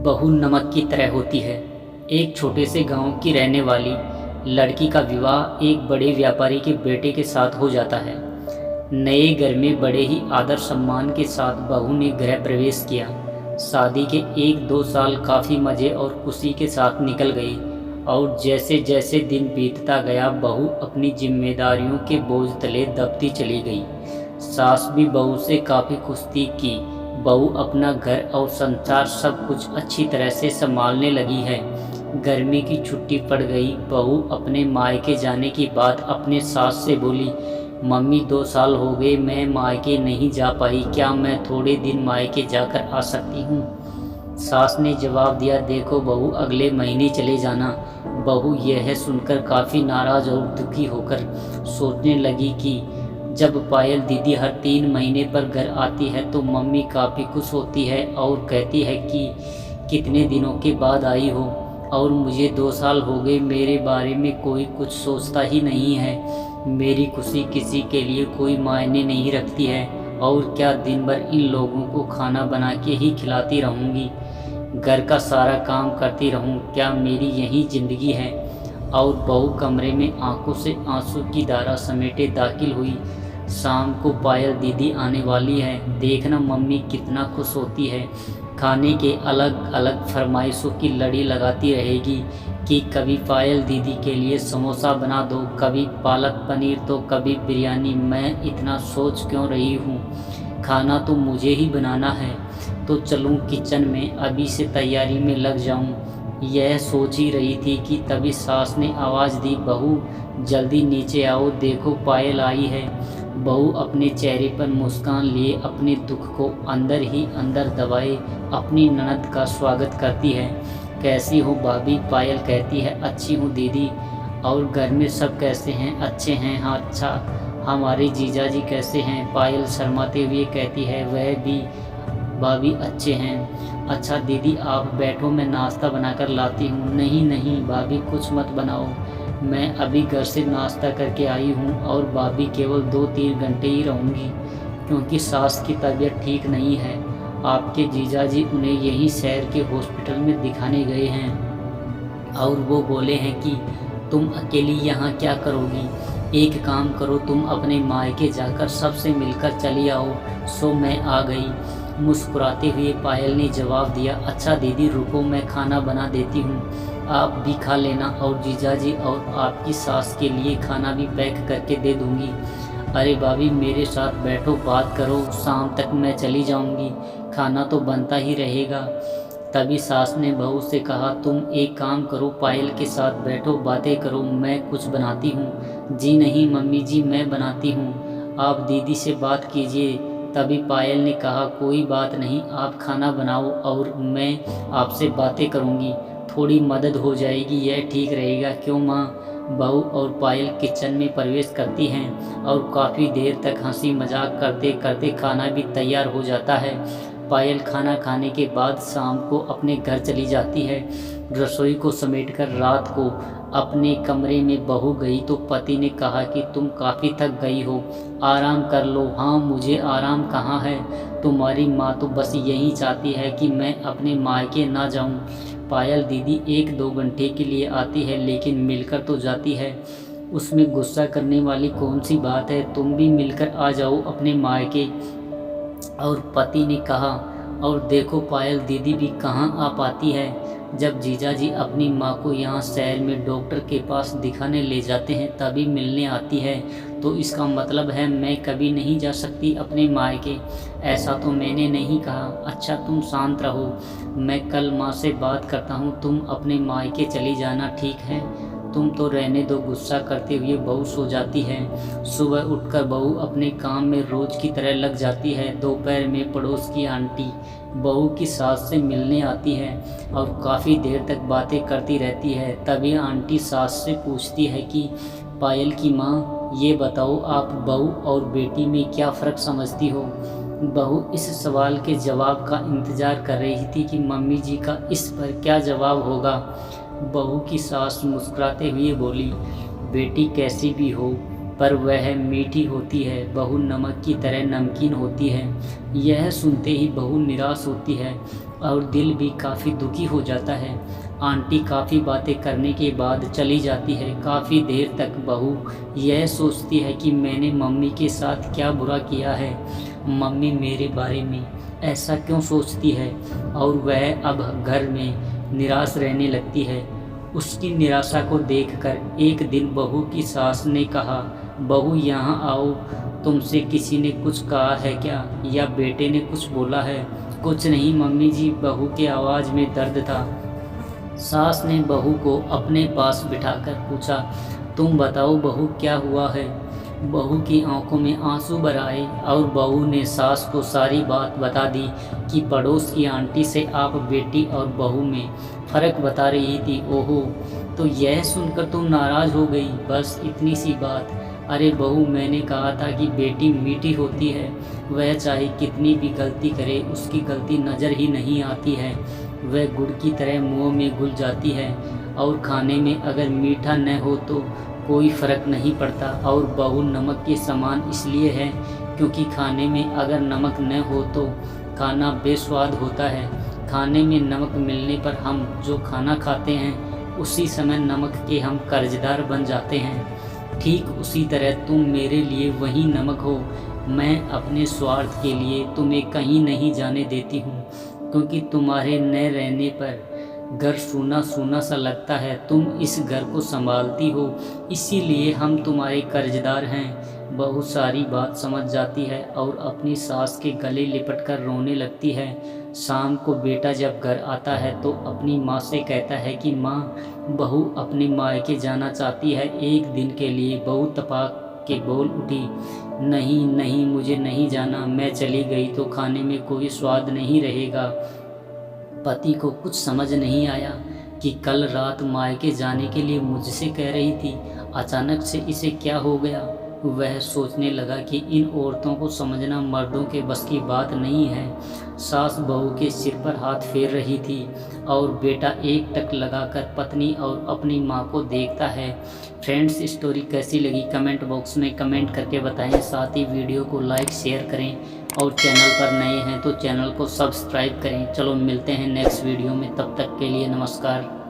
बहू नमक की तरह होती है। एक छोटे से गांव की रहने वाली लड़की का विवाह एक बड़े व्यापारी के बेटे के साथ हो जाता है। नए घर में बड़े ही आदर सम्मान के साथ बहू ने गृह प्रवेश किया। शादी के 1-2 साल काफ़ी मज़े और खुशी के साथ निकल गई और जैसे जैसे दिन बीतता गया बहू अपनी जिम्मेदारियों के बोझ तले दबती चली गई। सास भी बहू से काफ़ी खुश थी कि बहू अपना घर और संसार सब कुछ अच्छी तरह से संभालने लगी है। गर्मी की छुट्टी पड़ गई। बहू अपने मायके जाने की बात अपने सास से बोली, मम्मी 2 साल हो गए मैं मायके नहीं जा पाई, क्या मैं थोड़े दिन मायके जाकर आ सकती हूँ? सास ने जवाब दिया, देखो बहू अगले महीने चले जाना। बहू यह सुनकर काफ़ी नाराज़ और दुखी होकर सोचने लगी कि जब पायल दीदी हर 3 महीने पर घर आती है तो मम्मी काफ़ी खुश होती है और कहती है कि कितने दिनों के बाद आई हो, और मुझे 2 साल हो गए मेरे बारे में कोई कुछ सोचता ही नहीं है। मेरी खुशी किसी के लिए कोई मायने नहीं रखती है, और क्या दिन भर इन लोगों को खाना बना के ही खिलाती रहूँगी, घर का सारा काम करती रहूँ, क्या मेरी यही ज़िंदगी है? और बहू कमरे में आंखों से आंसू की धारा समेटे दाखिल हुई। शाम को पायल दीदी आने वाली है, देखना मम्मी कितना खुश होती है। खाने के अलग अलग फरमाइशों की लड़ी लगाती रहेगी कि कभी पायल दीदी के लिए समोसा बना दो, कभी पालक पनीर तो कभी बिरयानी। मैं इतना सोच क्यों रही हूँ, खाना तो मुझे ही बनाना है, तो चलूँ किचन में अभी से तैयारी में लग जाऊँ। यह सोच ही रही थी कि तभी सास ने आवाज़ दी, बहू जल्दी नीचे आओ, देखो पायल आई है। बहू अपने चेहरे पर मुस्कान लिए अपने दुख को अंदर ही अंदर दबाए अपनी ननद का स्वागत करती है। कैसी हो भाभी? पायल कहती है, अच्छी हूँ दीदी। और घर में सब कैसे हैं? अच्छे हैं। हाँ अच्छा। हमारे जीजा जी कैसे हैं? पायल शर्माते हुए कहती है, वह भी भाभी अच्छे हैं। अच्छा दीदी आप बैठो, मैं नाश्ता बनाकर लाती हूँ। नहीं नहीं भाभी कुछ मत बनाओ, मैं अभी घर से नाश्ता करके आई हूँ और भाभी केवल 2-3 घंटे ही रहूँगी, क्योंकि सास की तबीयत ठीक नहीं है। आपके जीजाजी उन्हें यहीं शहर के हॉस्पिटल में दिखाने गए हैं और वो बोले हैं कि तुम अकेली यहाँ क्या करोगी, एक काम करो तुम अपने मायके जाकर सबसे मिलकर चली आओ। सो मैं आ गई। मुस्कुराते हुए पायल ने जवाब दिया, अच्छा दीदी रुको, मैं खाना बना देती हूँ, आप भी खा लेना और जीजाजी और आपकी सास के लिए खाना भी पैक करके दे दूँगी। अरे भाभी मेरे साथ बैठो, बात करो, शाम तक मैं चली जाऊँगी, खाना तो बनता ही रहेगा। तभी सास ने बहू से कहा, तुम एक काम करो, पायल के साथ बैठो, बातें करो, मैं कुछ बनाती हूँ। जी नहीं मम्मी जी मैं बनाती हूँ, आप दीदी से बात कीजिए। तभी पायल ने कहा, कोई बात नहीं, आप खाना बनाओ और मैं आपसे बातें करूँगी, थोड़ी मदद हो जाएगी, यह ठीक रहेगा, क्यों माँ? बहू और पायल किचन में प्रवेश करती हैं और काफ़ी देर तक हंसी मजाक करते करते खाना भी तैयार हो जाता है। पायल खाना खाने के बाद शाम को अपने घर चली जाती है। रसोई को समेटकर रात को अपने कमरे में बहू गई तो पति ने कहा कि तुम काफ़ी थक गई हो, आराम कर लो। हाँ मुझे आराम कहाँ है, तुम्हारी माँ तो बस यही चाहती है कि मैं अपने मायके ना जाऊँ। पायल दीदी 1-2 घंटे के लिए आती है लेकिन मिलकर तो जाती है, उसमें गुस्सा करने वाली कौन सी बात है, तुम भी मिलकर आ जाओ अपने मायके। और पति ने कहा, और देखो पायल दीदी भी कहाँ आ पाती है, जब जीजाजी अपनी माँ को यहाँ शहर में डॉक्टर के पास दिखाने ले जाते हैं तभी मिलने आती है, तो इसका मतलब है मैं कभी नहीं जा सकती अपने मायके? ऐसा तो मैंने नहीं कहा। अच्छा तुम शांत रहो, मैं कल माँ से बात करता हूँ, तुम अपने मायके चली जाना, ठीक है? तुम तो रहने दो। गुस्सा करते हुए बहू सो जाती है। सुबह उठकर बहू अपने काम में रोज की तरह लग जाती है। दोपहर में पड़ोस की आंटी बहू की सास से मिलने आती है और काफ़ी देर तक बातें करती रहती है। तभी आंटी सास से पूछती है कि पायल की माँ ये बताओ आप बहू और बेटी में क्या फ़र्क समझती हो? बहू इस सवाल के जवाब का इंतज़ार कर रही थी कि मम्मी जी का इस पर क्या जवाब होगा। बहू की सास मुस्कुराते हुए बोली, बेटी कैसी भी हो पर वह मीठी होती है, बहू नमक की तरह नमकीन होती है। यह सुनते ही बहू निराश होती है और दिल भी काफ़ी दुखी हो जाता है। आंटी काफ़ी बातें करने के बाद चली जाती है। काफ़ी देर तक बहू यह सोचती है कि मैंने मम्मी के साथ क्या बुरा किया है, मम्मी मेरे बारे में ऐसा क्यों सोचती है। और वह अब घर में निराश रहने लगती है। उसकी निराशा को देखकर एक दिन बहू की सास ने कहा, बहू यहाँ आओ, तुमसे किसी ने कुछ कहा है क्या, या बेटे ने कुछ बोला है। कुछ नहीं मम्मी जी, बहू के आवाज़ में दर्द था। सास ने बहू को अपने पास बिठाकर पूछा, तुम बताओ बहू क्या हुआ है। बहू की आंखों में आंसू भर आए और बहू ने सास को सारी बात बता दी कि पड़ोस की आंटी से आप बेटी और बहू में फ़र्क बता रही थी। ओहो, तो यह सुनकर तुम नाराज़ हो गई, बस इतनी सी बात। अरे बहू, मैंने कहा था कि बेटी मीठी होती है, वह चाहे कितनी भी गलती करे उसकी गलती नज़र ही नहीं आती है, वह गुड़ की तरह मुंह में घुल जाती है और खाने में अगर मीठा न हो तो कोई फ़र्क नहीं पड़ता। और बहू नमक के समान इसलिए है क्योंकि खाने में अगर नमक न हो तो खाना बेस्वाद होता है। खाने में नमक मिलने पर हम जो खाना खाते हैं उसी समय नमक के हम कर्जदार बन जाते हैं। ठीक उसी तरह तुम मेरे लिए वही नमक हो। मैं अपने स्वार्थ के लिए तुम्हें कहीं नहीं जाने देती हूँ, क्योंकि तुम्हारे न रहने पर घर सूना सूना सा लगता है। तुम इस घर को संभालती हो, इसीलिए हम तुम्हारे कर्जदार हैं। बहू सारी बात समझ जाती है और अपनी सास के गले लिपट कर रोने लगती है। शाम को बेटा जब घर आता है तो अपनी माँ से कहता है कि माँ, बहू अपने मायके जाना चाहती है एक दिन के लिए। बहू तपाक के बोल उठी, नहीं नहीं, मुझे नहीं जाना, मैं चली गई तो खाने में कोई स्वाद नहीं रहेगा। पति को कुछ समझ नहीं आया कि कल रात मायके जाने के लिए मुझसे कह रही थी, अचानक से इसे क्या हो गया। वह सोचने लगा कि इन औरतों को समझना मर्दों के बस की बात नहीं है। सास बहू के सिर पर हाथ फेर रही थी और बेटा एक टक लगाकर पत्नी और अपनी माँ को देखता है। फ्रेंड्स, स्टोरी कैसी लगी कमेंट बॉक्स में कमेंट करके बताएं। साथ ही वीडियो को लाइक शेयर करें और चैनल पर नए हैं तो चैनल को सब्सक्राइब करें। चलो मिलते हैं नेक्स्ट वीडियो में, तब तक के लिए नमस्कार।